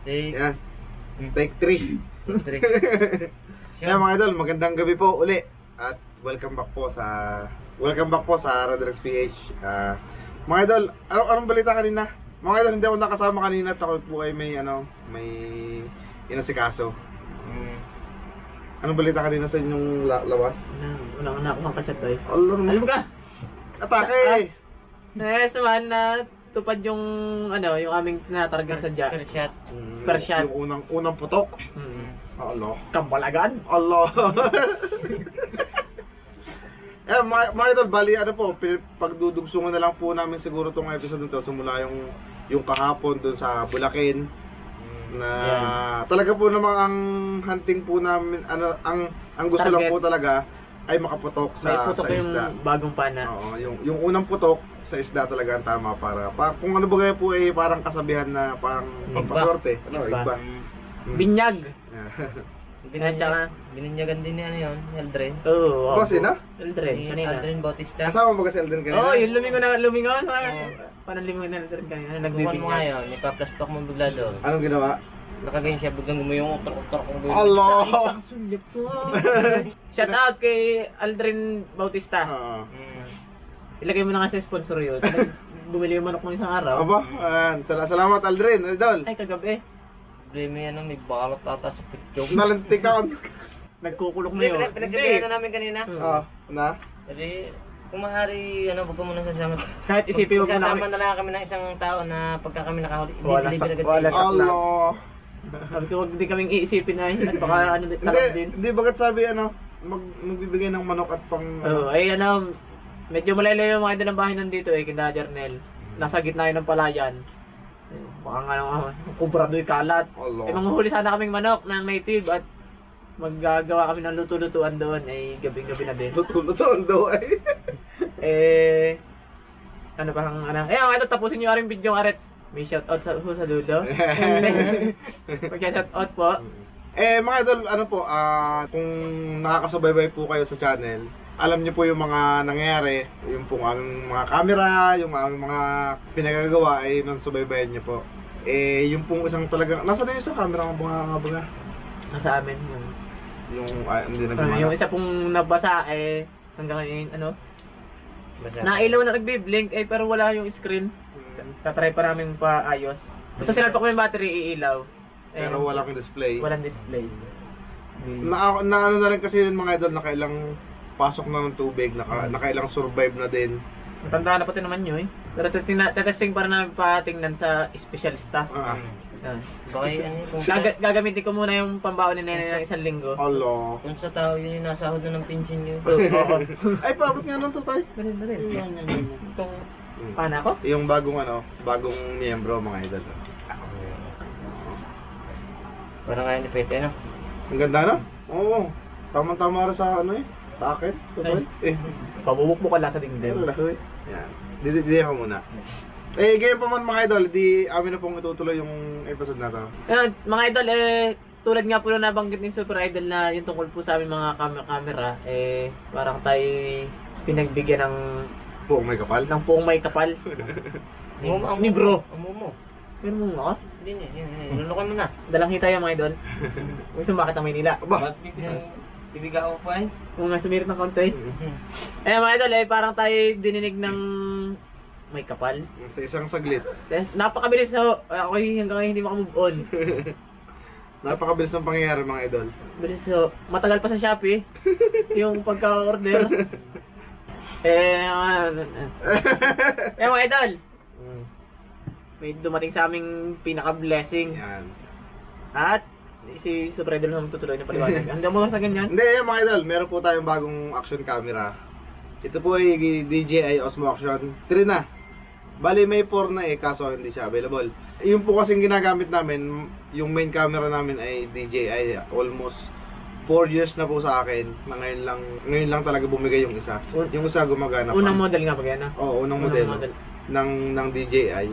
Yan. Take 3. Yan mga idol, magandang gabi po uli. At welcome back po sa Radrex PH. Mga idol, anong balita kanina? Mga idol, hindi ako nakasama kanina at ako po ay may inasikaso. Anong balita kanina sa inyong lawas? Una akong makachat eh. Alam mo ka? Atake! Samahan na tupad yung yung aming tinatargang sadya. Per shot. Yung unang putok. Allah. Kambalagan. Allah. Mga idol, bali pagdudugsungan na lang po namin siguro tong episode nito simula yung kahapon doon sa Bulacan na talaga po namang ang hunting po namin ang gusto Target. lang po talaga ay makaputok sa isda. Yung bagong pana. Oo, yung unang putok sa isda talaga ang tama para kung ano ba po ay parang kasabihan na parang pampaswerte. Igba. Binyag. Bininyagan din niya yun, Eldren. Oo. Boss, na? Eldren, kanina. Eldren Bautista. Kasama ba kasi Elden kanina? Oo, yung lumingon. Parang lingon na Eldren kanina. Kukuhan mo ngayon, ipa-flashback mo bigla doon. Anong ginawa? Nakagayin siya, biglang gumuyong utor-utor kung gawin. Allah! Isang sulyap ko. Shout out kay Aldrin Bautista. Ilagay mo na nga sa sponsor yun. Bumili yung manok mo isang araw. Aba, salamat Aldrin, idol. Ay, kagabi. Problema yan, may balot ata sa picture. Nalantikan. Nagkukulok na yun. Pinagsabihan na namin kanina. Na? Jadi, kung maaari, wag ko muna sasama. Kahit isipin mo Sasama na lang kami ng isang tao na pagka kami nakahuli, Wala i-deliver agad sa- sa Allah. Sabi ko, huwag din kaming iisipin na at baka talas din. Hindi bagat sabi magbibigay ng manok at pang... Ay medyo malayo yung mga idol ng bahay nandito kina Jernel. Nasa gitna yun ng palayan. Baka nga kubrado yung kalat. Allah. Manguhuli sana kaming manok ng native at maggagawa kami ng luto-lutuan doon. Gabing-gabi na din. Luto-lutoan daw ay. Ano pa ang mga ito, tapusin nyo rin video aret. May shoutout sa dulo. Mag-shoutout po. Mga idol, kung nakakasubaybay po kayo sa channel, alam niyo po yung mga nangyayari, yung pong aming mga camera, yung aming mga pinagagawa ay nasubaybayan niyo po. Yung pong isang talagang, nasa na yung sa camera nga ba? Nasa amin Hindi nagmana. yung isa pong nabasa hanggang ngayon nailaw na nagbi-blink pero wala yung screen. Tatry pa namin paayos. Basta sinalpa ko yung battery iilaw. Pero walang display. Walang display. Na rin kasi yun mga idol, nakailang pasok na ng tubig, nakailang survive na din. Matanda na pati naman yun Pero testing para namin patingnan sa specialista. Gagamitin ko muna yung pambaon ni Nene ng 1 linggo. Allah. Kung sa tao yun yung nasahod na ng pension yun. Ay, paabot nga lang to tayo. Balin. Itong pana ko? Yung bagong miyembro mga idol. Parang ngayon ni Pete, no? Ang ganda na? Oo. Tama-tama rin sa sa akin. Pabubuk mo ka lang sa dingding. Yan. Di ako muna. Ganyan pa man mga idol, di amin na pong itutuloy yung episode na to. Mga idol, tulad nga po na nabanggit ni Super Idol na yung tungkol po sa aming mga camera, parang tayo pinagbigyan ng Puong may kapal? ng puong may kapal. Ni bro. Ang mumo. Pero mo nga, Hindi, lulukan mo na. dalang hita yung mga idol. Gusto bakit ang Maynila? Aba! Ibiga ako pa Kung nga sumirit ng konti. Mga idol, parang tayo dininig ng may kapal. Sa isang saglit. Napakabilis ho. Ako hanggang ngayon hindi makamove on. Napakabilis ng pangyayari mga idol. Bilis ho. Matagal pa sa Shopee. Yung pagka-order. Mga idol. May dumating sa aming pinaka-blessing. Yan. At si Super Idol naman tutuloy ng paliwanag. Hanggang mo sa ganyan? Hindi, mga idol, meron po tayong bagong action camera. Ito po ay DJI Osmo Action 3 na. Bali may 4 na kaso hindi siya available. Yung po kasing ginagamit namin, yung main camera namin ay DJI, almost 4 years na po sa akin na ngayon lang talaga bumigay yung isa. Yung isa gumagana pa. Unang model nga ba yan? Oo, unang model ng DJI.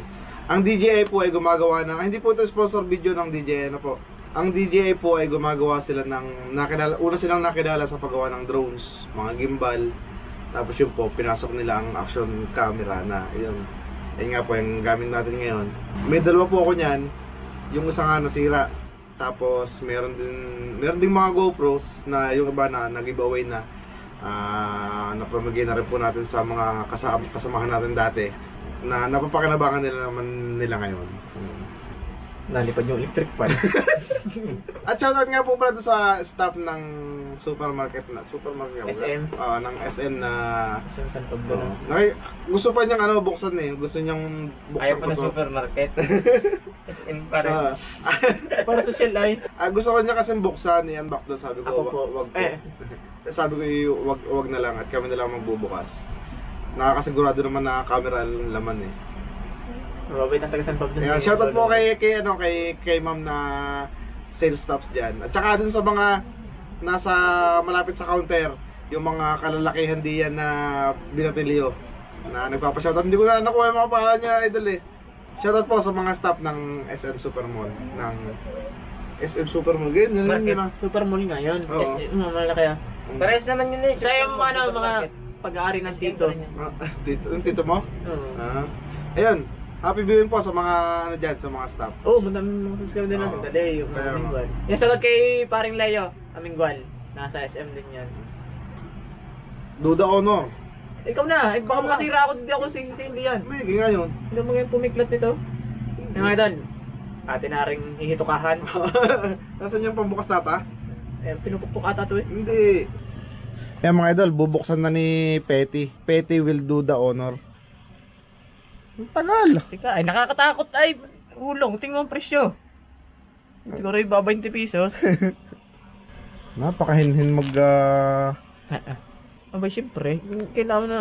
Ang DJI po ay gumagawa ng, hindi po ito sponsor video ng DJI po. Ang DJI po ay gumagawa sila ng una silang nakilala sa paggawa ng drones, mga gimbal. Tapos yun po, pinasok nila ang action camera na yun. Ayun nga po yung gamit natin ngayon. May dalawa po ako niyan. Yung isa nga nasira. Tapos meron din mga GoPros na yung iba na nag-giveaway na napamigay na rin po natin sa mga kasamahan natin dati na napapakinabangan nila naman nila ngayon. Nalipad yung electric fan. At shoutout nga po pala doon sa staff ng supermarket nga ba? SM. Ng SM na Isang San Pablo. gusto pa niyang buksan eh. Gusto niyang buksan Ayaw pa ko ng to. supermarket. SM pa rin. Para social life. Gusto ko niya kasi buksan, i-unbox doon. Sabi ko, Ako po. wag po. Sabi ko, wag na lang at kami na lang magbubukas. Nakakasigurado naman na camera ang laman eh. Robert ang taga San Pablo. Ayan, shoutout po kay ma'am na sales staffs diyan. At saka dun sa mga nasa malapit sa counter, yung mga kalalakihan diyan na binatilyo na nagpapa-shoutout. Hindi ko na nakuha yung mga pangalan niya, idol eh. Shoutout po sa mga staff ng SM Supermall, ng SM Supermall. Ganyan, yun na. Super mall nga yun. Oo. Yes, malaki ah. Parehas naman yun eh. Sa yung mga pag-aari ng dito. Yung tito mo? Oo. Ayun. Happy viewing po sa mga sa mga staff. Oo, madami mga subscribe din natin. Oo. Dali, yung Kaya Amingwal. Yung shoutout kay paring Leo, Amingwal. Nasa SM din yan. Duda Honor. Ikaw na, baka makasira ako, hindi ako hindi yan. May ngayon. Hindi mo ngayon pumiklat nito. Yung mga idol, ate na rin hihitukahan. Nasaan yung pambukas nata? Pinupukpuk ata to eh. Hindi. Yan mga idol, bubuksan na ni Petty. Petty will do the honor. Ang tagal. Teka, ay nakakatakot ay. Ulong, tingnan mo ang presyo. Siguro yung 20 pesos. Napakahinhin Abay, syempre, kailangan na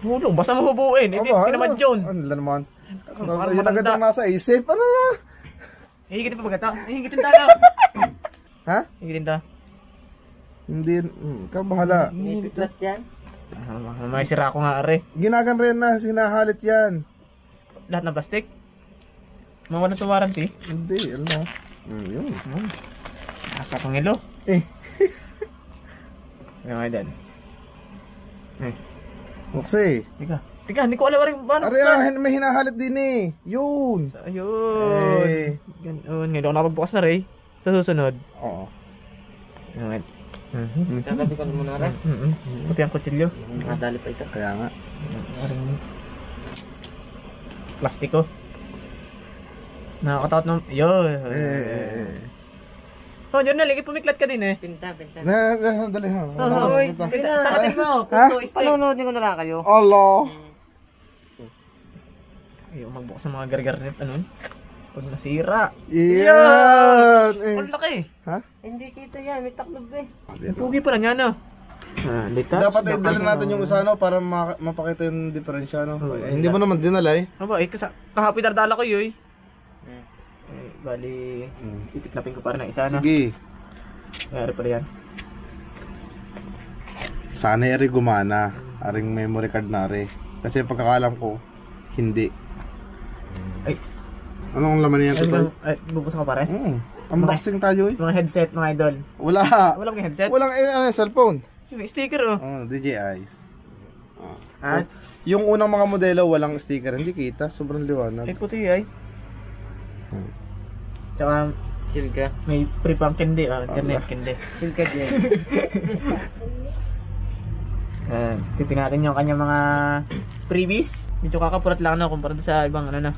ulong, basta mahubuin. Hindi naman yun. Ano naman? Parang Yun agad matanda. ang nasa isip. Ano na? Hihigitin pa bagata? Hihigitin tayo. Ha? Hihigitin ta. Hindi. Ikaw bahala. Pinipiklat yan. May sira ko nga are. Ginagan rin na sinahalit yan. Lahat ng plastic? Mawalan sa warranty? Hindi. Ano? Yun. Nakakapangilo. Eh. Yung idol. Kasi. Teka, hindi ko alam rin paano. Ari, may hinahalit din eh. Yun. Ayun. Eh. Ganun. Ngayon ako nakapagbukas na rin. Sa susunod. Oo. Yung Katabi ka muna rin. Pati ang kutsilyo. Nakadali pa ito. Kaya nga. Plastiko. Nakakatakot ng... Yun. Oh, yun na, lagi pumiklat ka din eh. Pinta. Dali ha. Hoy, sarating mo. Ha? Panonood ko na lang kayo. Allah. Ayaw magbukas ng mga gargar net, ano? Pag nasira. Yan. Ang laki. Ha? Hindi kita yan, may taklob eh. Ang pugi pa na niya, no? Dapat i-dala natin yung isa no para mapakita yung diferensya no. Hindi mo naman dinala eh. Aba, kahapon dardala ko yun. Bali, titiklapin ko para ng isa na. Sige. Mayroon pala yan. Sana eri gumana. Aring memory card na eri. Kasi pagkakalam ko, hindi. Ay. Anong laman niya ito? Ay, bubuksan ko pare. Unboxing tayo eh. Mga headset, mga idol. Wala. Walang headset? Walang cellphone. May sticker oh. DJI. At? Yung unang mga modelo walang sticker, hindi kita, sobrang liwanag. Ay puti ay. Tsaka Silka. may free pang kindi ah, internet kindi. Silka din. Titingnan natin yung kanyang mga freebies. Medyo kakapulat lang na kumpara sa ibang ano na.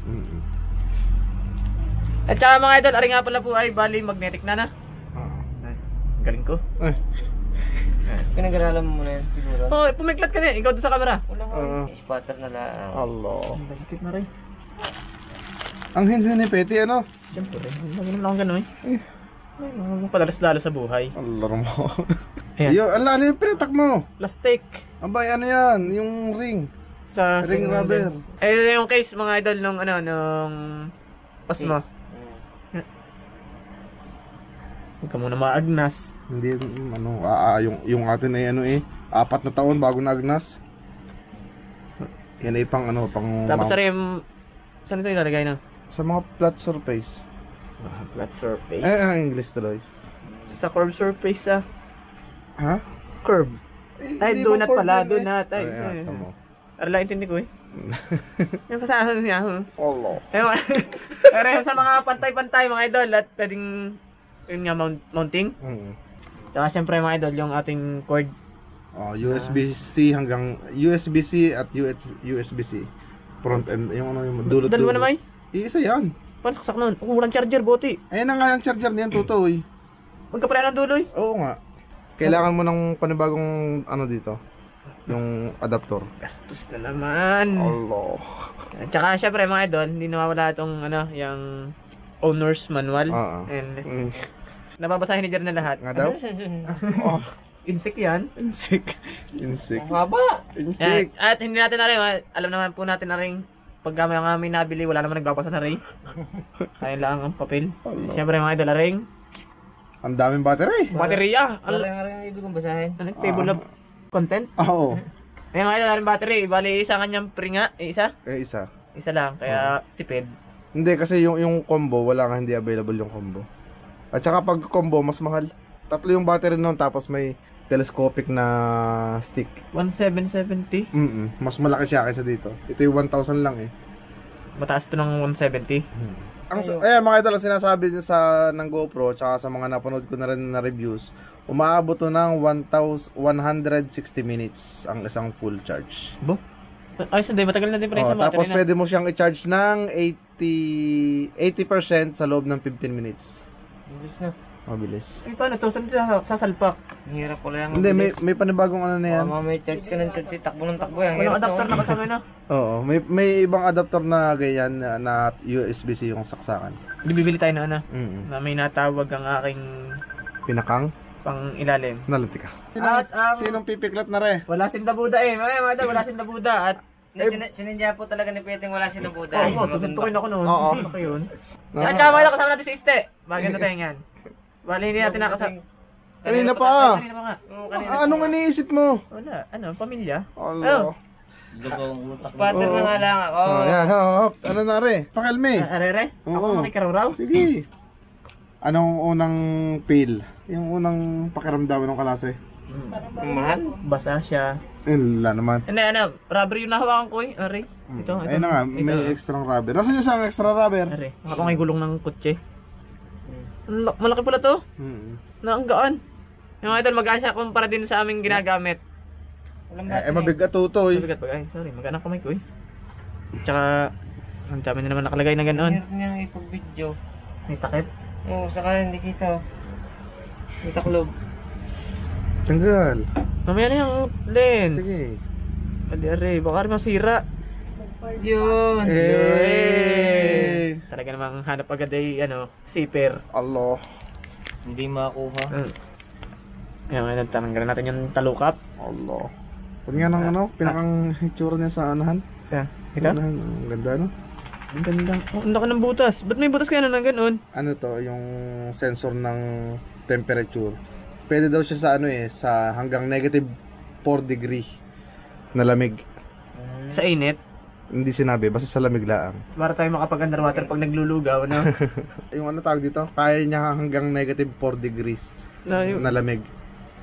At saka mga idol, ari nga pala po ay bali magnetic na. Ay, galing ko. Pinag-aralan mo muna yan siguro. Oh, pumiklat ka din. Ikaw doon sa camera. Wala ko. Spotter na lang. Allah. Bagkit na rin. Ang hindi ni Petty ano? Siyempre, mag-inom lang ako gano'n eh. Ay, mga padalas-dalos sa buhay. Allah mo. Ayan. Yo, ano yung pinatak mo? Plastic. Abay, ano yan? Yung ring. Sa Ring rubber. Eh, yung case mga idol nung Osmo. Huwag ka muna maagnas. Hindi, ano, yung atin ay ano eh, 4 na taon bago naagnas. Yan ay pang ano, pang... Tapos rin, saan ito ilalagay na? Sa mga flat surface. Flat surface. English tuloy. Sa curved surface Ha? Curve. Ay, Hindi donut ba pala, curve yun donut. Ay, Ay, tamo. Arala, intindi ko eh. Yung kasama niya. Allah. Pero yung sa mga pantay-pantay mga idol at pwedeng yun nga mounting. Tsaka syempre mga idol yung ating cord. Oh, USB-C hanggang USB-C at USB-C. Front end, yung ano yung dulot-dulot. Dalawa na may? Isa yan. Pansaksak nun. Walang charger, boti. Ayan na nga yung charger niyan, tutoy. Magkapala ng duloy. Oo nga. Kailangan mo ng panibagong ano dito. Yung adapter. Gastos na naman. Allah. Tsaka syempre mga idol, hindi nawawala itong ano, yung owner's manual. Oo. And nababasahin ni Jer na lahat. Nga daw? Oh, Insect yan. insik. Ang haba. Insik. At hindi natin na rin, alam naman po natin na rin, pag may nabili, wala naman nagbabasa na rin. Kaya lang ang papel. Allah. Syempre mga idol, ring. Ang daming battery. Baterya. Wala nga rin ibig kong basahin. Table of content. Oo. Ayun mga idol, ring battery. Bali, isa kanyang pringa. Isa? Isa. Isa lang, kaya tipid. Hindi kasi yung combo, wala nga hindi available yung combo. At saka pag combo, mas mahal. Tatlo yung battery noon tapos may telescopic na stick. 1770. Mas malaki siya kaysa dito. Ito yung 1,000 lang eh. Mataas to ng 170. Ayan mga idol, ang sinasabi din sa ng GoPro tsaka sa mga napanood ko na rin na reviews, umaabot to ng 160 minutes ang isang full charge. Bo? Ayos hindi, matagal na din pa rin sa battery Tapos na. pwede mo siyang i-charge ng 80% sa loob ng 15 minutes. Ibig na. Mabilis. Ay, paano to? Saan sa salpak? Ang hirap ko lang. Hindi, may panibagong ano na yan. May charge ka ng charge, takbo ng takbo yan. Walang adapter na kasama na. Oo, may ibang adapter na ganyan na USB-C yung saksakan. Hindi bibili tayo na ano. Na may natawag ang aking Pinakang? pang ilalim. Nalanti ka. At Sinong pipiklat na re? wala sindabuda eh. Mga idol, wala sindabuda. At Sinindya po talaga ni Peteng wala silang buda. oo, tutuntukin ako noon. Oo. Ako yun. At saka mga idol, kasama natin si Iste. Maganda tayo yan. Bali, hindi natin nakasama. Kanina pa. Kanina pa nga. Anong iniisip mo? Wala. Ano, pamilya? Allah. Spatter na nga lang ako. Yan, hop. Ano na re? Pakalme. Arere? Ako Oo. makikaraw-raw? Sige. Anong unang feel? Yung unang pakiramdaman ng kalase? Mahal. Basa siya. Wala naman. Hindi, ano, rubber yung nahawakan ko eh. Aray. Ito. Ayun na nga, may extra rubber. Nasaan yung isang extra rubber? Aray. Ako may gulong ng kutse. Malaki pala to. Na ang gaan. Yung mga idol, magaan siya kumpara din sa aming ginagamit. Mabigat to eh. Mabigat bagay. Sorry, magaan ang kamay ko eh. Tsaka, ang dami na naman nakalagay na ganoon. Meron niyang ipag-video. May takip. Oo, saka hindi kita. May taklob. Tanggal. Mamaya na yung lens. Sige. Aray, baka rin masira. Yun. Talaga namang hanap agad ay, zipper. Allah. Hindi makuha. Ngayon, tanggalan natin yung talukap. Allah. Huwag nga ng pinakang itsura niya sa anahan. Sa, ito? Anahan, ang ganda no? Ang ganda. Oh, ang laki ng butas. Ba't may butas kaya na ganoon? Ano to, yung sensor ng temperature. Pwede daw siya sa sa hanggang negative 4 degree na lamig. Sa init. Hindi sinabi, basta sa lamig lang. Para tayo makapag-underwater pag naglulugaw, no? Yung ano tawag dito, kaya niya hanggang negative 4 degrees na lamig.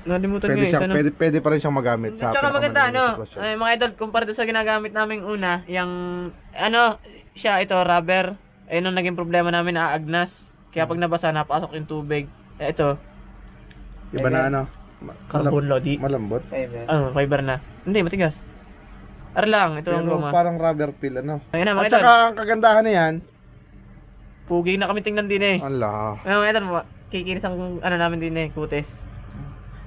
Nalimutan Pwede, nga pwede pa rin siyang magamit sa tsaka maganda, pinakamadaming sitwasyon. Ay, mga idol, kumpara doon sa ginagamit naming una, yung, siya, ito, rubber. Ayun ang naging problema namin, aagnas. Kaya pag nabasa, napasok yung tubig. Ito, Iba na carbon lodi. malambot. Fiber na. Hindi, matigas. Lang, ito ang Pero guma. parang rubber peel Ayun na, At mga idol. saka ang kagandahan na yan, Pugi na kami tingnan din eh. Allah. Ayun, mga idol, kikinis ang namin din eh, kutis.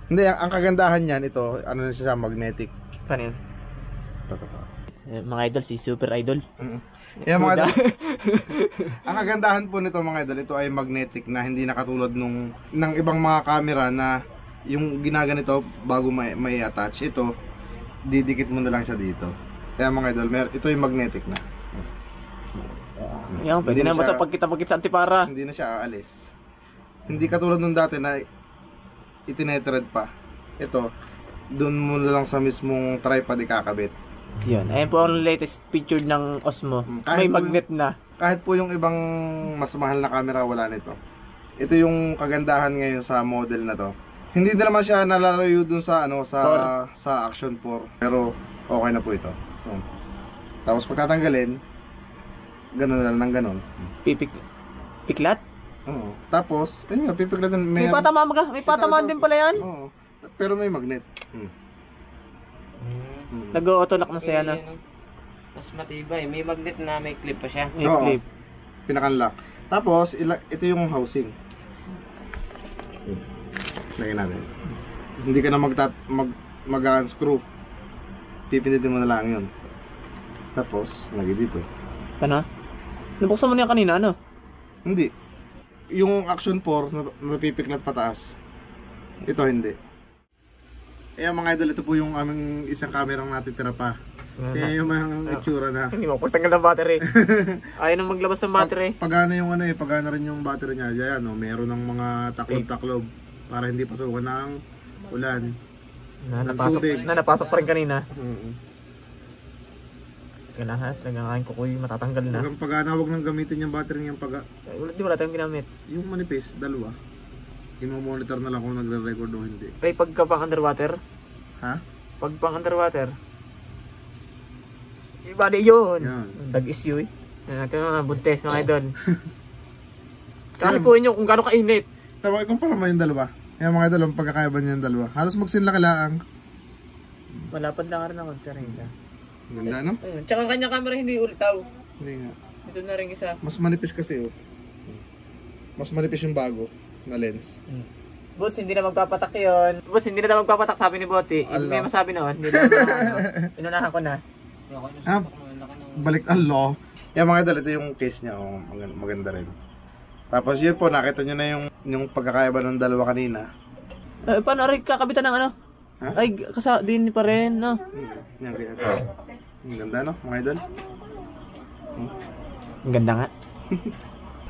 Hindi, ang kagandahan niyan, ito, na siya, magnetic. Paano yun? Mga idol, si Super Idol. Yan mga idol. Ang kagandahan po nito mga idol, ito ay magnetic na hindi nakatulad ng ibang mga camera na yung ginaganito bago may attach. Ito, didikit mo na lang siya dito. Kaya mga idol, ito yung magnetic na. Yan, pwede Hindi na na basta siya- pagkita-pagkit sa antipara. Hindi na siya aalis. Hindi katulad nung dati na itinetred pa. Ito, doon mo na lang sa mismong tripod ikakabit. Yun, ayun po ang latest feature ng Osmo. Kahit May po magnet na. Kahit po yung ibang mas mahal na camera, wala nito. Ito yung kagandahan ngayon sa model na to. Hindi na naman siya nalalayo dun sa sa Action 4, pero okay na po ito. Tapos pagtatanggalin, ganun na lang ng ganun. Piklat? Oo. Tapos, ayun nga, pipiklatan. May patamaan din pala yan. Oo. Pero may magnet. Nag-auto-lock na siya, no? Mas matibay. May magnet na may clip pa siya. May Oo. clip. Pinakanlock. Tapos, ito yung housing. Lagyan natin. Hindi ka na mag-unscrew. Pipindutin mo na lang yun. Tapos, lagi dito. Ano? Nabuksan mo na yan kanina, ano? Hindi. Yung Action 4 na napipiklat pataas. Ito hindi. Kaya mga idol, ito po yung aming isang camera natitira pa. Kaya yung mga itsura na. Hindi mo pagtanggal ng battery. Ayaw nang maglabas ng battery. Pagana yung ano pagana rin yung battery niya. Diyan, no, meron ng mga taklob-taklob para hindi pasukan ng ulan. Napasok pa rin kanina. Mm-hmm. Kailangan kukuy matatanggal na. Hanggang pagana, huwag nang gamitin yung battery niyang Wala tayong ginamit. yung manipis, dalawa. Imo-monitor na lang kung nagre-record o hindi. Ay, pagka pang underwater? Ha? Pag pang underwater? Iba di yun. Yan. Dag issue eh. Ito mga buntes, mga idol. Kalipuin nyo kung gaano kainit. Tama, ikumpara mo yung dalawa. Yung mga idol, ang pagkakaiba niya yung dalawa. Halos magsinla-kilaang. Malapad lang rin ako. Pero isa. Ganda, no? Ayun. Tsaka ang kanya camera hindi ultaw. Hindi nga. Ito na rin isa. Mas manipis kasi, oh. Mas manipis yung bago na lens. Boots, hindi na magpapatak yun. Boots, hindi na daw magpapatak, sabi ni Boty. May masabi noon. Hindi na inunahan ko na. Ah, balik Allah. Yung mga idol, ito yung case niya, oh. Maganda rin. Tapos yun po, nakita nyo na yung pagkakaiba ng dalawa kanina. Paano rin kakabitan ng ano? Ha? Ay, din pa rin, no? Yan, kaya ito. Ang ganda, no, mga idol? Ang ganda nga.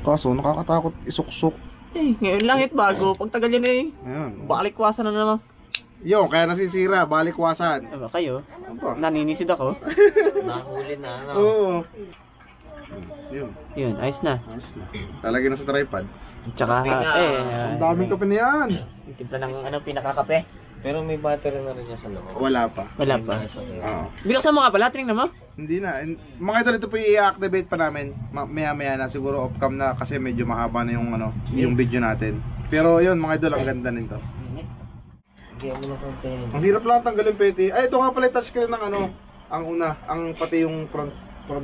Kaso, nakakatakot isuksok. Eh, ngayon lang bago. Pagtagal yan eh. Ayan. Balikwasan na naman. Yo, kaya nasisira, balikwasan. Aba, kayo? Apa? Naninisid ako. Nahuli na, no? Oo. Yun, Yun, ayos na. ayos na. Talagyan na sa tripod. Tsaka, Ang daming kape na yan. timpla ng pinakakape. Pero may battery na rin niya sa loob. Wala pa. Wala pa. Oo. Binuksan mo nga pala, tingnan mo. Hindi na. Mga idol, ito po i-activate pa namin. Maya-maya na, siguro off-cam na kasi medyo mahaba na yung yung video natin. Pero yun, mga idol, ang ganda nito. Hindi mo na konti. Ang hirap lang tanggalin pwede. Ay, ito nga pala yung touchscreen ng ang una, pati yung front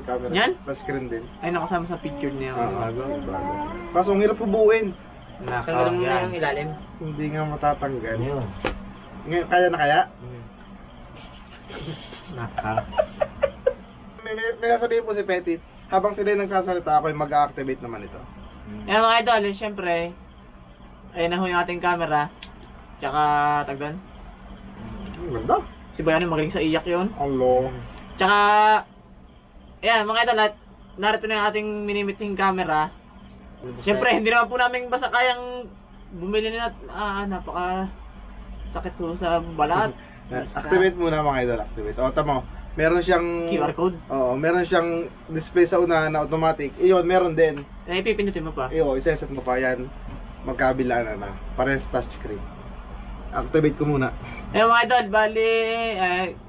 camera. Yan? Touchscreen din. Ay, nakasama sa picture niya. Bago. Kaso ang hirap bubuin. Tanggalin mo na yung ilalim. Hindi nga matatanggal. Ayun. Ngayon, kaya na kaya? May sasabihin po si Petty, habang sila yung nagsasalita, ako yung mag-activate naman ito. Yan mga idol, syempre, ayun na ho yung ating camera. Tsaka, tagdan. Ang ganda. Si Bayano magaling sa iyak yun. Allah. Tsaka, ayan mga idol, narito na yung ating minimiting camera. Syempre, hindi naman po namin basta kayang bumili na napaka sakit po sa balat. Activate muna mga idol, activate. O, tamo. Meron siyang QR code. Oo, meron siyang display sa una na automatic. Iyon, meron din. Ay, pipindutin mo pa. Iyo, iseset mo pa yan. Magkabilaan na. Parehas touchscreen. Activate ko muna. Ayun mga idol, bali,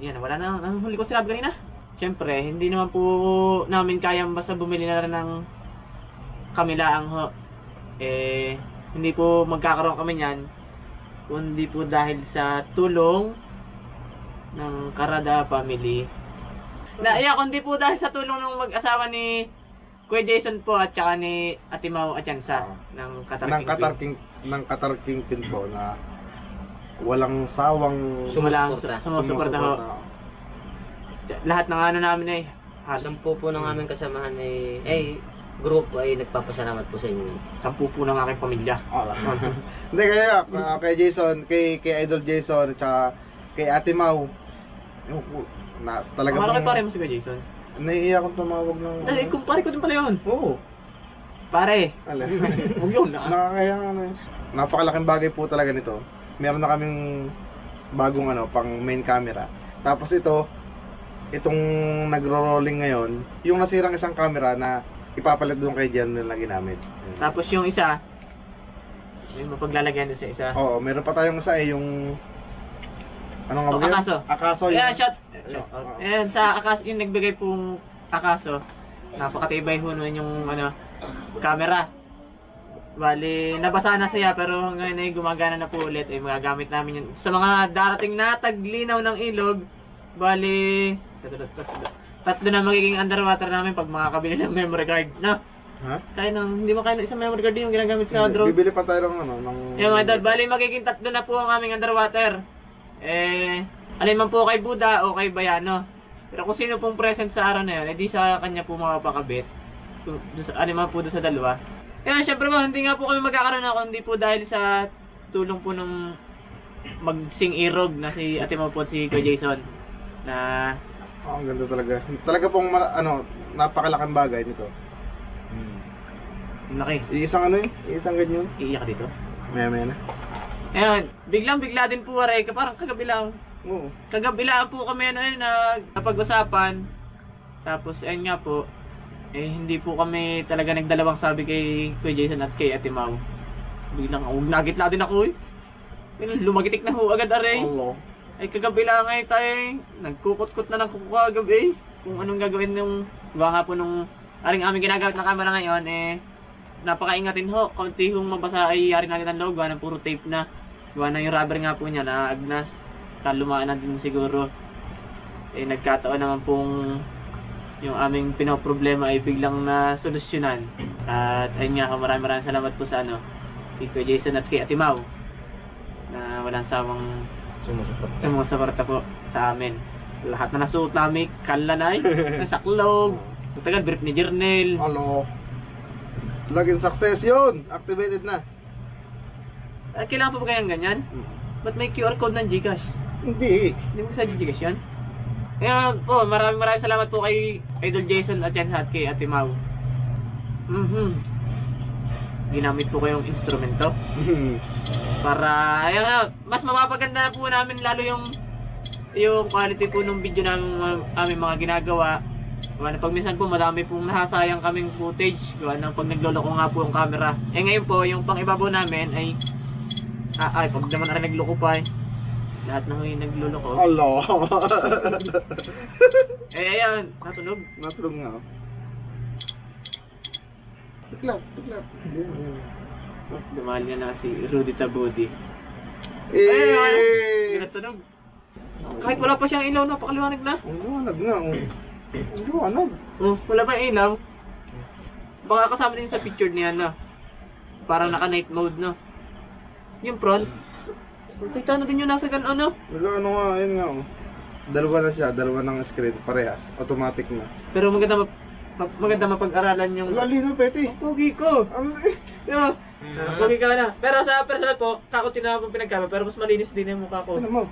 yan, wala na. Ang huli ko sinabi kanina. Siyempre, hindi naman po namin kayang basta bumili na rin ng kamilaang ho. Hindi po magkakaroon kami niyan. Kundi po dahil sa tulong ng Karada family. Kundi po dahil sa tulong ng mag-asawa ni Kuya Jason po at saka ni Ate Mau Atienza ng Qatar Kingpin po na walang sawang sumusuporta ho. Lahat ng ano namin Sampu po ng aming kasamahan group ay nagpapasalamat po sa inyo. 10 po ng aking pamilya. Hindi kaya kay Jason, kay Idol Jason, tsaka kay Ate Mau. Talaga Malaki pare mo si Kuya Jason. Naiiyak akong tumawag ng kumpare ko din pala yun. Oo. Pare. Huwag yun. Nakakaya napakalaking bagay po talaga nito. Meron na kaming bagong pang main camera. Tapos itong nagro-rolling ngayon, yung nasirang isang camera na ipapalit doon kay Jen na ginamit. Tapos yung isa, yung mapaglalagyan doon sa isa. Oo, meron pa tayong isa yung Ano nga ba yun? Akaso. Akaso yun. Ayan, shout out. Ayan, sa Akaso, yung nagbigay pong Akaso, napakatibay ho nun yung camera. Bali, nabasa na siya pero ngayon ay gumagana na po ulit. Eh, magagamit namin yun. Sa mga darating na taglinaw ng ilog, bali, tatlo na magiging underwater namin pag makakabili ng memory card. No? Ha? Kaya nang, hindi mo kaya ng isang memory card yung ginagamit sa drone. Bibili pa tayo ng... Yung mga idol, bali magiging tatlo na po ang aming underwater. Alin man po kay Buda o kay Bayano. Pero kung sino pong present sa araw na yun, edi sa kanya po mapapakabit. Alin man po doon sa dalawa. Kaya syempre mo, hindi nga po kami magkakaroon ako, hindi po dahil sa tulong po nung mag-sing irog na si Ate Mau po si Kuya Jason. Na... ang ganda talaga. Talaga pong, napakalaking bagay nito. Laki. Isang ganyan. Iiyak dito. Maya na. Ayun, biglang-bigla din po aray, parang kagabi lang. Oo. Kagabi lang po kami napag-usapan. Tapos ayun nga po, hindi po kami talaga nagdalawang sabi kay Kuya Jason at kay Ate Mau. Biglang nagitla din ako lumagitik na ho agad aray. Allah. Ay kagabi lang ay tayo, nagkukot-kot na ng kuko kagabi kung anong gagawin nung, diba nga po nung aring aming ginagamit na camera ngayon napakaingatin ho, konti hong mabasa ay yari na ng loob, ng puro tape na. Gawa na yung rubber nga po niya na agnas, kalumaan na din siguro. Nagkataon naman pong yung aming pinoproblema ay biglang na solusyonan. At ayun nga, maraming salamat po sa kay Kuya Jason at kay Ate Mau na walang sawang sumusuporta po sa amin. Lahat na nasuot namin, kalanay, nasaklog, tagal, brief ni Jernel. Hello. Login success yun. Activated na. Kailangan pa ba kayang ganyan? Ba't may QR code ng Gcash? Hindi. Hindi mo sa Gcash yan? Kaya po, maraming salamat po kay Idol Jason at yan at kay Ate Mau. Ginamit po kayong instrumento para mas mapapaganda na po namin lalo yung quality po ng video namin aming mga ginagawa. Gawa na pag minsan po madami pong nahasayang kaming footage. Gawa na pag nagloloko nga po yung camera. Ngayon po yung pang ibabaw namin ay pag naman ay nagloko pa lahat na yung nagloloko. Allah. Ayan, natulog. Natulog nga. Tiklap. Dumali na si Rudy Tabudi. Eh! Natunog. Kahit wala pa siyang ilaw, napakaliwanag na. Ang liwanag nga. Ang liwanag. Wala pa yung ilaw. Baka kasama din sa picture niya parang naka night mode yung front. Kita na din yung nasa gano'n Ano nga, ayun nga. Dalawa na siya, dalawa ng screen. Parehas. Automatic na. Pero maganda mapag-aralan yung... Lali na, Peti. Pogi ko! Pogi ka na. Pero sa personal po, takot din na akong pinagkama. Pero mas malinis din yung mukha ko. Ano mo?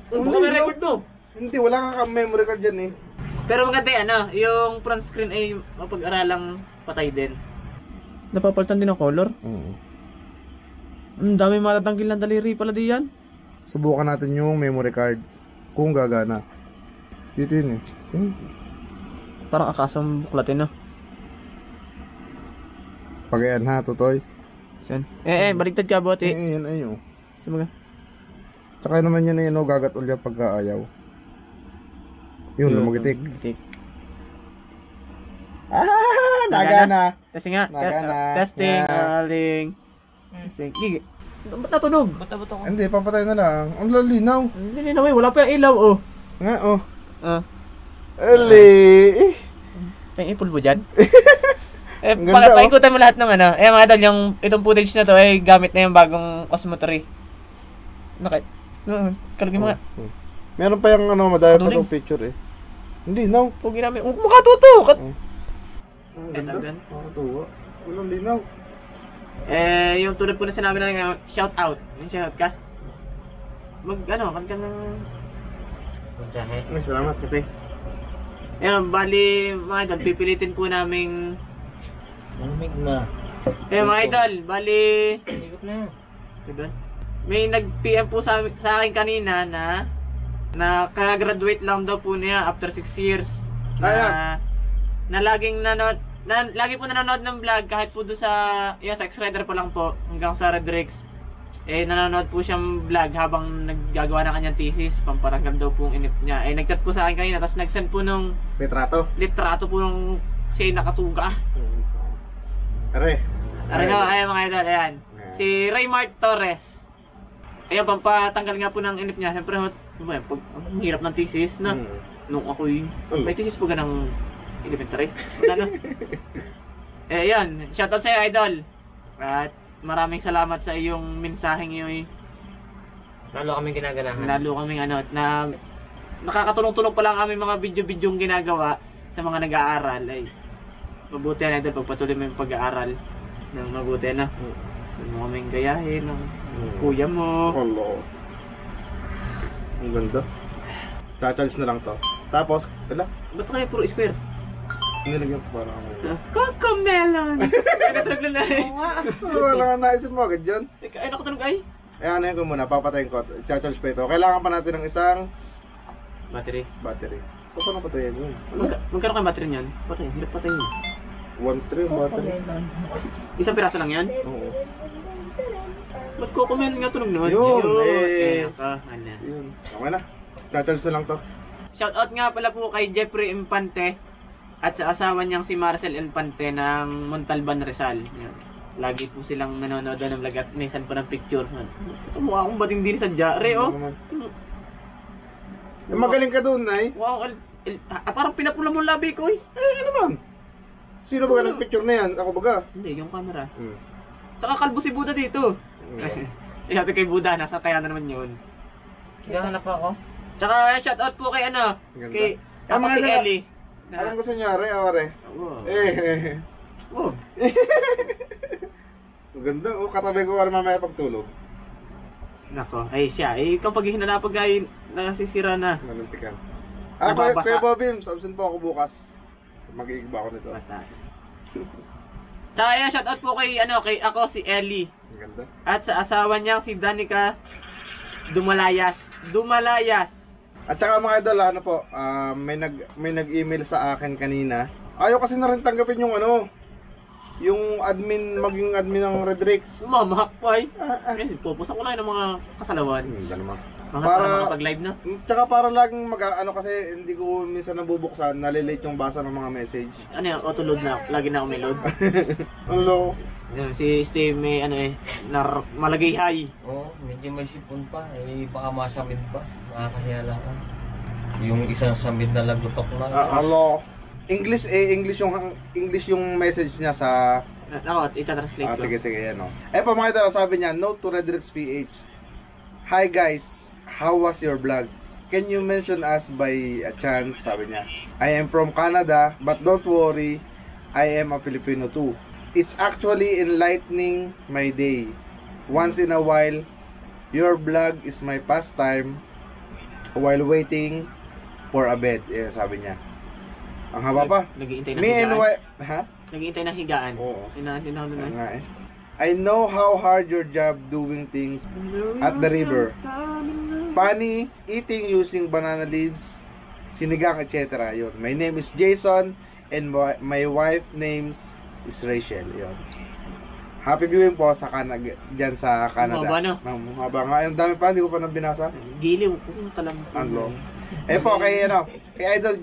Baka may record mo. Hindi, wala kang memory card dyan eh. Pero maganda yung front screen ay mapag-aralang patay din. Napapalitan din ang color? Oo. Ang dami matatangkil ng daliri pala diyan. Subukan natin yung memory card. Kung gagana. Dito yun eh. Parang akasang buklatin Pagayan ha, Totoy. Saan? Baligtad ka bote. Yan, ayun. Sumaga. Tsaka naman yun eh, gagatol yan pagka ayaw. Yun, lumagitik. Nagana. Testing nga. Nagana. Testing. Yeah. Rolling. Testing. Gigi. Ba't natunog? Buta-buta ko. Hindi, papatay na lang. Ang lalinaw. Hindi na wala pa yung ilaw Nga, oh. Ali. May ipulbo dyan? Ganda, Paikutan mo lahat ng mga idol, itong footage na to ay gamit na yung bagong Osmo 3. Kalagay mo nga. Meron pa yung madaya pa Tuling. itong picture eh. Hindi, no. Pugi namin. Mukha tuto! Ganda. Nakatuwa. Walang linaw. Yung tulad po na sinabi na ngayon, shout out. Yung shout out ka? Kan ka ng... Mensahe. Ay, salamat. Okay. Bali, mga idol, pipilitin po namin... Malamig na. mga idol, bali... Ikot na. Diba? May nag-PM po sa akin kanina na kaka-graduate lang daw po niya after 6 years. Na laging lagi po nanonood ng vlog kahit po doon sa X-Rider pa lang po hanggang sa Red Rex. nanonood po siyang vlog habang naggagawa ng kanyang thesis, pamparamdam daw po ang inip niya. Nagchat po sa akin kanina, tapos nag-send po nung litrato po nung siya nakatuga. Ayan mga idol, ayan. Si Raymart Torres. Ayan, pampatanggal nga po ng inip niya. Siyempre, pag ang hirap ng thesis na. Nung ako'y, may thesis po ganang elementary. Ano? Ayan, shoutout sa'yo idol. At maraming salamat sa iyong mensaheng yun. Lalo kaming ginaganahan. Lalo kaming na nakakatulong-tulong pa lang aming mga video-videong ginagawa sa mga nag-aaral. Ay, mabuti na idol, pagpatuloy mo yung pag-aaral ng mabuti na. Huwag mo kaming gayahin ng kuya mo. Hello. Ang ganda. Cha-charge na lang to. Tapos, wala. Ba't kayo puro square? Nilagyan ko parang Cocomelon! Ay, natrag na eh. wala nga naisip mo agad yun. Ay, nakatunog ay. Ayan, ko muna. Papatayin ko. Cha-charge pa ito. Kailangan pa natin ng isang Battery. So, paano patayin yun? Magkaroon kayo battery niyan? Patayin, hirap patayin. 1-3 yung battery. Isang piraso lang yan? Oo. Ba't Cocomelon nga tunog nun? Yun, Yun. Okay na. Cha-charge na lang to. Shoutout nga pala po kay Jeffrey Infante at sa asawa niyang si Marcel Infante ng Montalban, Rizal. Yan. Lagi po silang nanonood ng vlog at minsan pa ng picture. Ito mukha akong bating din sa Jare, oh. Magaling ka doon, Nay. Wow, parang pinapula mo labi ko, eh. Ano man? Sino ba nag-picture na yan? Ako baga? Hindi, yung camera. Tsaka kalbo si Buda dito. Sabi kay Buda, nasa kaya na naman yun. Hinahanap ako. Tsaka shoutout po kay kay ako si Ellie. Anong gusto niya, Are? Are? Wow. Maganda, katabi ko mamaya pagtulog. Nako, ay siya. Kapag hinanapag ay nasisira na. Malintikan. Nababasa. Kuya Bobims, absent po ako bukas. Mag-iig ba ako nito? Basta. Tsaka yan, shoutout po kay ako si Ellie. Maganda. At sa asawa niyang si Danica Dumalayas. At saka mga idol, may nag-email sa akin kanina. Ayaw kasi na rin tanggapin yung maging admin ng Redrix. Mamahak pa eh. Pupusan ko lang ng mga kasalawan. Para makapag-live na. Tsaka para laging kasi hindi ko minsan nabubuksan, nalilate yung basa ng mga message. Ano yan, auto-load na. Lagi na umiload. Hello. Si Steve may malagay high. Oo, medyo may sipon pa. Baka masamid pa. Makakahiya lang. Yung isang samid na lagutok na. Hello. English yung message niya sa Ako, ita-translate ko. Sige, yan pa mga idol, sabi niya, note to Redrix PH. Hi guys, how was your vlog? Can you mention us by a chance? Sabi niya. I am from Canada, but don't worry, I am a Filipino too. It's actually enlightening my day. Once in a while, your vlog is my pastime while waiting for a bed. Sabi niya. Ang haba pa. Nag-iintay ng higaan. Ha? Nag-iintay ng higaan. Oo. Inaantay. I know how hard your job doing things at the river. Funny, eating using banana leaves, sinigang, etc. Yun. My name is Jason and my wife names is Rachel. Yun. Happy viewing po sa dyan sa Canada. Mahaba, no? Mahaba nga. Ang dami pa, hindi ko pa binasa. Giliw. Talang. Ano? Po, kay Idol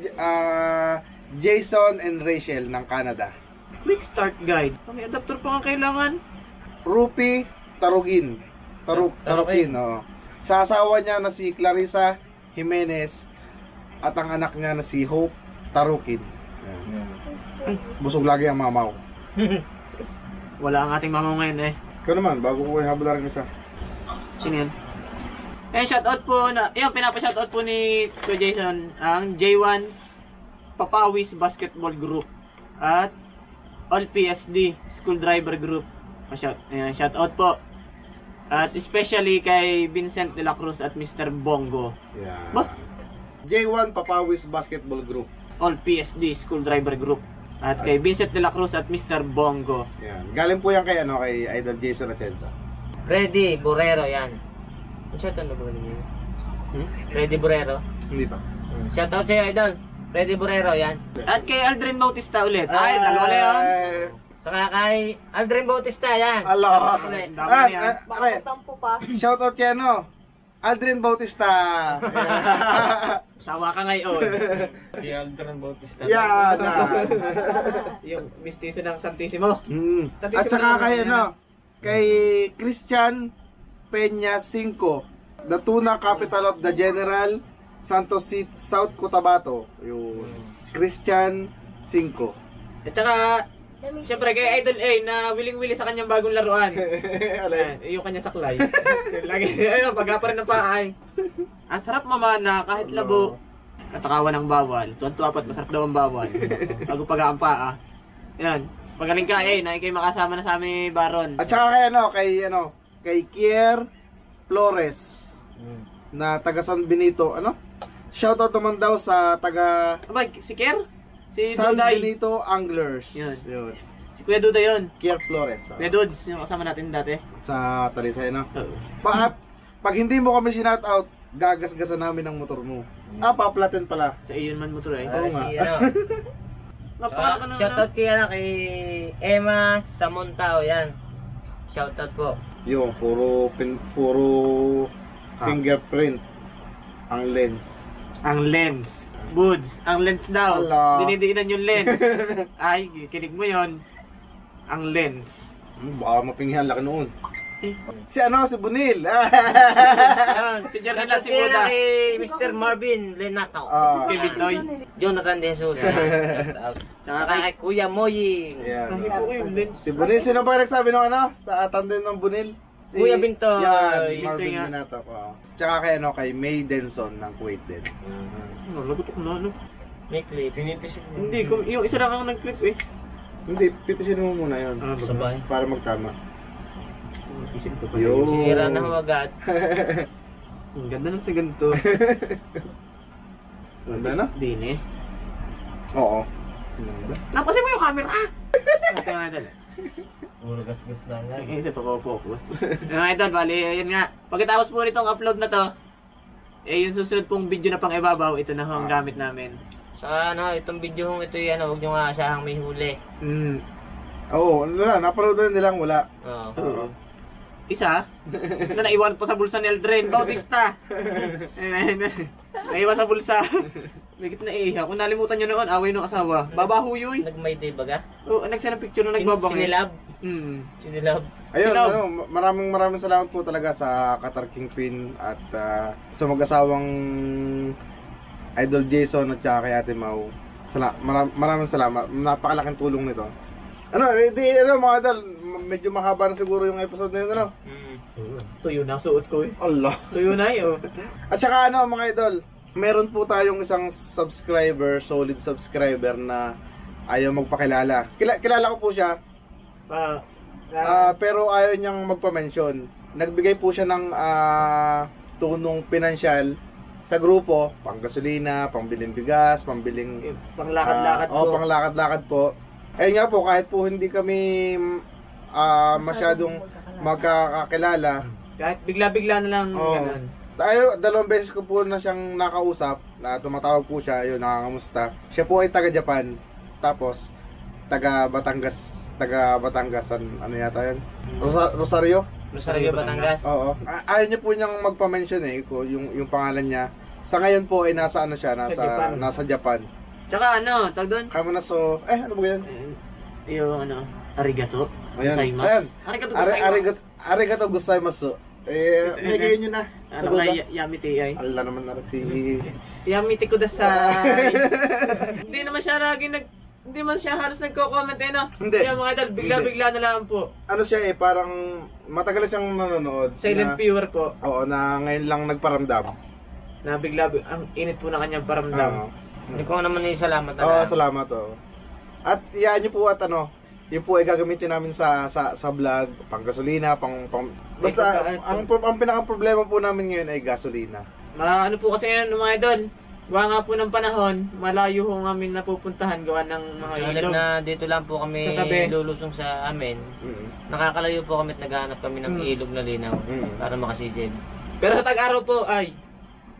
Jason and Rachel ng Canada. Quick start guide. May adapter pa nga kailangan. Rupi Tarugin. Tarugin, oo. Sa asawa niya na si Clarissa Jimenez at ang anak niya na si Hope Tarukin. Ay, busog lagi ang mamaw. Wala ang ating mamaw ngayon eh. Ikaw naman, bago ko hablaran isa. Sino yan? Shoutout po pinapa-shoutout po ni Kuya Jason ang J1 Papawis Basketball Group at All PSD School Driver Group. Shoutout po. At especially kay Vincent de la Cruz at Mr. Bongo. Yeah. Ba? J1 Papawis Basketball Group. All PSD School Driver Group. At kay Vincent de la Cruz at Mr. Bongo. Yan. Galing po yan kay Idol Jason Atienza. Freddy Borrero yan. Shoutout na ba niyo? Freddy Borrero? Hindi pa. Shoutout sa'yo, Idol. Freddy Borrero yan. At kay Aldrin Bautista ulit. Ay, dalawa na yun. Saka kay Aldrin Bautista, yan. Allah. Dami na yan. Are, Tampo pa. shoutout kay ano? Aldrin Bautista. Tawa ka ngayon. Si Aldrin Bautista. Yan. Yung mistiso ng Santissimo. At saka kay ano? Kay Christian Peña 5, the tuna capital of the General Santos City, South Cotabato. Yun. Christian 5. At saka, siyempre kay Idol A na willing-willy sa kanyang bagong laruan. Alin? Yung kanya saklay. Lagi, ayun, pagka pa rin ng paay. Ang sarap mamana kahit labo. Katakawan ng bawal. Tuwan-tuwa pa't masarap daw ang bawal. Bago pag-aang paa. Yan. Magaling ka na kayo makasama na sa aming baron. At saka kay Kier Flores na taga San Benito, Shoutout naman daw sa taga Aba, si Kier? Si San Duday. Benito Anglers. Yun. Yun. Si Kuya Duda yun. Kier Flores. Kuya Dudes, yung kasama natin dati. Sa Talisay, no? Oo. Pag hindi mo kami shout-out, gagasgasan namin ang motor mo. Paplatin pala. Sa iyon man motor eh. Oo nga. Si ano. Napaka ka Shoutout kay Emma Samontao, yan. Shoutout po. Yung puro fingerprint ang lens. Ang lens. Buds, ang lens daw. Ala. Dinidiinan yung lens. Ay, kinig mo yon. Ang lens. Baka mapinghihan laki noon. Eh. Si Bunil. Yan. Si Jerry lang si Shoutout Buda. kay Mr. Marvin Lenato. Kay Bitoy. Jonathan De Souza. Shoutout. Saka kay Kuya Moying. Yan. Nahipo ko yung lens. Si Bunil, sino ba nagsabi ng sa tandem ng Bunil? Kuya Bintoy. Yan, Bintoy Marvin nga. Minato ko. Tsaka kay May Denson ng Kuwait din. Ano, lagot ako na ano. May clip. Pinipisit mo. Hindi, yung isa lang ang nag-clip eh. Hindi, pipisin mo muna yun. Sabay. Para magtama. Isip ko pa Yo. Sira na agad. Ang ganda ng sa ganito. Ganda na? Din eh. Oo. Napasin mo yung camera! Ito nga idol. Puro gasgas na nga. Ang isip ako focus. Mga idol, bali, yun nga. Pagkatapos po nitong upload na to, yung susunod pong video na pang ibabaw, ito na ho ang gamit namin. Sa itong video hong ito yan, huwag nyo nga asahang may huli. Oo, napanood na nilang wala. Oo. Isa, na naiwan po sa bulsa ni Aldrin Bautista. Naiwan sa bulsa. Bigit na kung nalimutan nyo noon, away ng asawa. Babahuyoy. Nag-may day baga? Oo, nagsend ng picture na nagbabangay. Sinilab? Sinilab. Ayun, Sinaw. maraming salamat po talaga sa Qatar Kingpin at sa mag-asawang Idol Jason at saka kay Ate Mau. Maraming salamat. Napakalaking tulong nito. Mga idol, medyo mahaba na siguro yung episode na yun, Tuyo na suot ko eh. Allah. Tuyo na eh, oh. At saka mga idol, meron po tayong isang solid subscriber na ayaw magpakilala. Kilala ko po siya, pero ayaw niyang magpa-mention. Nagbigay po siya ng tulong pinansyal sa grupo, pang gasolina, pambiling bigas, pambiling Panglakad-lakad po. panglakad-lakad po. Ayun nga po, kahit po hindi kami masyadong magkakakilala, Kahit bigla-bigla na lang ganun. tayo, 2 beses ko po na siyang nakausap, na tumatawag po siya, yun, nakakamusta. Siya po ay taga Japan, tapos taga Batangas, ano yata yun? Rosario? Rosario, Batangas. Oo. Ayaw niya po niyang magpa-mention yung pangalan niya. Sa ngayon po ay nasa Japan. nasa Japan. Tsaka tag doon? Kamo na ano ba yan? Yung arigato. Ayan. Gozaimasu. Ayan. Arigato gozaimasu. Arigato gozaimasu. Bigay niyo na. Ano ba yamite ay? Allah naman na si Yamite kudasai. Hindi naman siya hindi man siya halos nagko-comment no? Hindi. Yung mga idol, bigla-bigla na lang po. ano siya parang matagal na siyang nanonood. Silent viewer po. Oo, na ngayon lang nagparamdam. Na ang init po ng kanyang paramdam. Hindi ko naman salamat Oo, salamat At iyaan niyo po at yun po ay gagamitin namin sa vlog, pang gasolina, basta ang pinaka problema po namin ngayon ay gasolina. Ano po kasi yan mga idol, gawa nga po ng panahon, malayo ho ang aming napupuntahan gawa ng mga Halip ilog. na dito lang po kami Sa tabi. lulusong sa amin. Nakakalayo po kami at naghahanap kami ng ilog na linaw para makasisid. Pero sa tag-araw po ay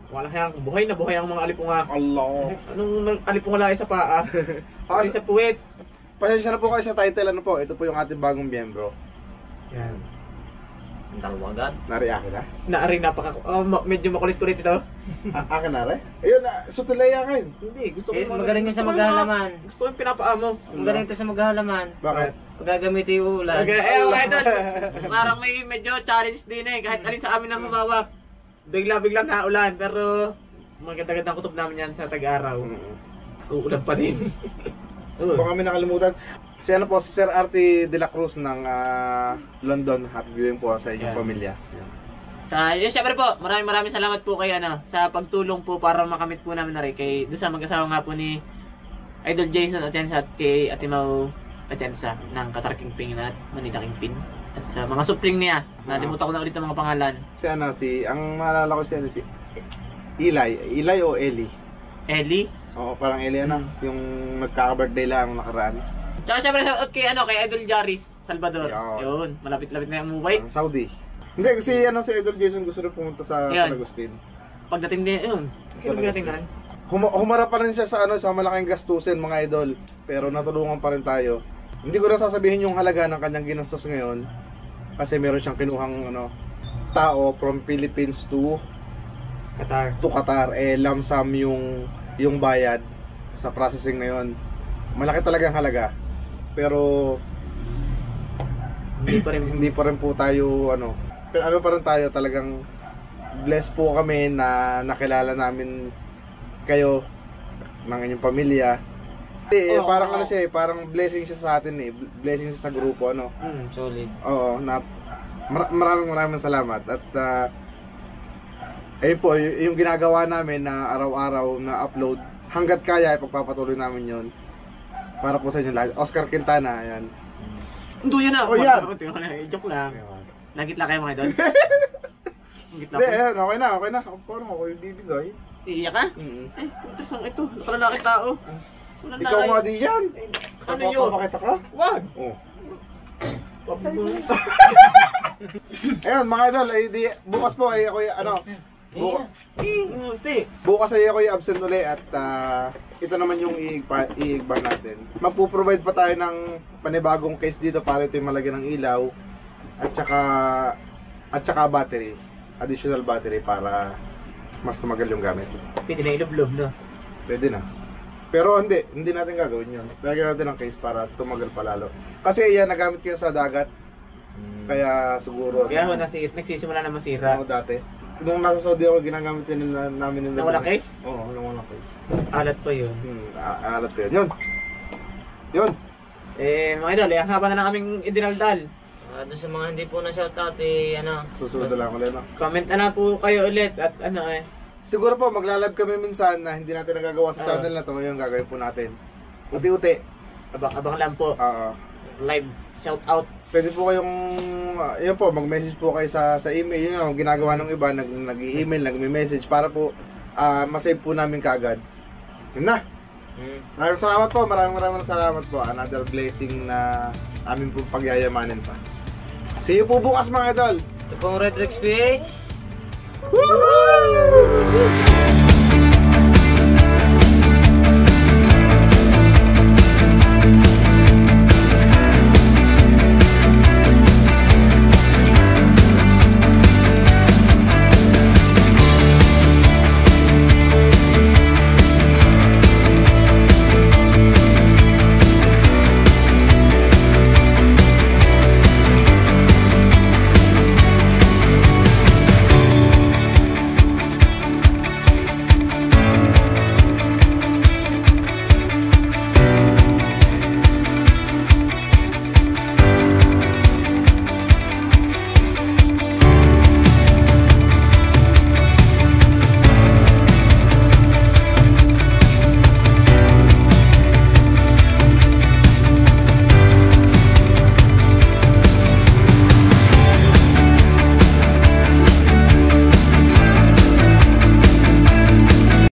wala kayang buhay na buhay ang mga alipunga. Allah. Anong alipunga lang sa paa? Sa puwet. pasensya na po kayo sa title, ano po, ito po yung ating bagong miyembro. Yan. Ang dalawa agad. Nariyakin na? Naari medyo makulit-kulit ito. Akin na rin? Ayun, sutulay akin. Hindi, gusto ko Magaling yun sa maghahalaman. Gusto ko yung pinapaamo. Magaling ito sa maghahalaman. Bakit? Pag gagamitin yung ulan. Okay, okay doon. Parang may medyo challenge din eh. Kahit alin sa amin ang humawak. Bigla-biglang naulan. Pero maganda-gandang kutob namin yan sa tag-araw. Uulan pa din. Baka kami nakalimutan. Si ano po, si Sir Artie de la Cruz ng London. Happy viewing po sa inyong pamilya. Yun, syempre po, maraming salamat po kay sa pagtulong po para makamit po namin na rin kay doon sa mag-asawa nga po ni Idol Jason Atienza at kay Ate Mau Atienza ng Qatar Kingpin at Manila Kingpin. At sa mga supling niya, nalimutan ko na ulit ang mga pangalan. Ang maalala ko si Eli o Eli? Ellie. Oo, parang Eli yung nagkaka-birthday lang nakaraan. Tsaka syempre kay Idol Jaris Salvador. Yun, malapit-lapit na yung umuwi. Saudi. Hindi, kasi si Idol Jason gusto rin pumunta sa San Agustin. Pagdating din, yun. Pagdating na rin. Humarap pa rin siya sa malaking gastusin mga idol, pero natulungan pa rin tayo. Hindi ko na sasabihin yung halaga ng kanyang ginastos ngayon kasi meron siyang kinuhang tao from Philippines to Qatar. Lump sum yung bayad sa processing na yun. Malaki talagang halaga. Pero hindi pa rin po tayo pero pa rin tayo talagang blessed po kami na nakilala namin kayo ng inyong pamilya. Parang parang blessing siya sa atin blessing siya sa grupo Solid. Oo, maraming salamat at ayun po yung ginagawa namin na araw-araw na upload hangga't kaya ipagpapatuloy namin yon para po sa inyo lahat. Oscar Quintana, ayan. Duyan na. Yan. Joke lang. Nagitla kayo mga idol. Nagitla Hindi, ko. okay na. Parang ako yung bibigay. Iiyak ka? Putas ang ito. Nakalaki tao. Ikaw nga di yan. Ano yun? Papakita ka? Wag! Oh. Ayun mga idol, bukas po ay ako bukas ay ako yung absent uli at ito naman yung iigba natin. Magpo-provide pa tayo ng panibagong case dito para ito yung malagyan ng ilaw at saka battery, additional battery para mas tumagal yung gamit. Pwede na ilublob no? Pwede na. Pero hindi natin gagawin yun. Lagyan natin ng case para tumagal pa lalo. Kasi yan, nagamit kayo sa dagat. Kaya siguro... Kaya nagsisimula na masira. Oo, dati. Nung nasa Saudi ako, ginagamit din namin yung... Nang walang case? Oo, nang walang case. Alat pa yun. Alat pa yun. Yun! Mga idol, ang haba na ng aming idinaldal. Doon sa mga hindi po na shoutout, Susunod na lang ulit, Comment na po kayo ulit at Siguro po, maglalab kami minsan na hindi natin nagagawa sa channel na to. Ngayon, gagawin po natin. Uti-uti. Abang lang po. Live shoutout. Pwede po kayong, yun po, mag-message po kayo sa email. Yun yung ginagawa ng iba, nag-i-email, nag-message para po masave po namin kagad. Yun na. Maraming salamat po, maraming salamat po. Another blessing na amin po pagyayamanin pa. See you po bukas mga idol. Ito pong Red Rex PH. Woohoo!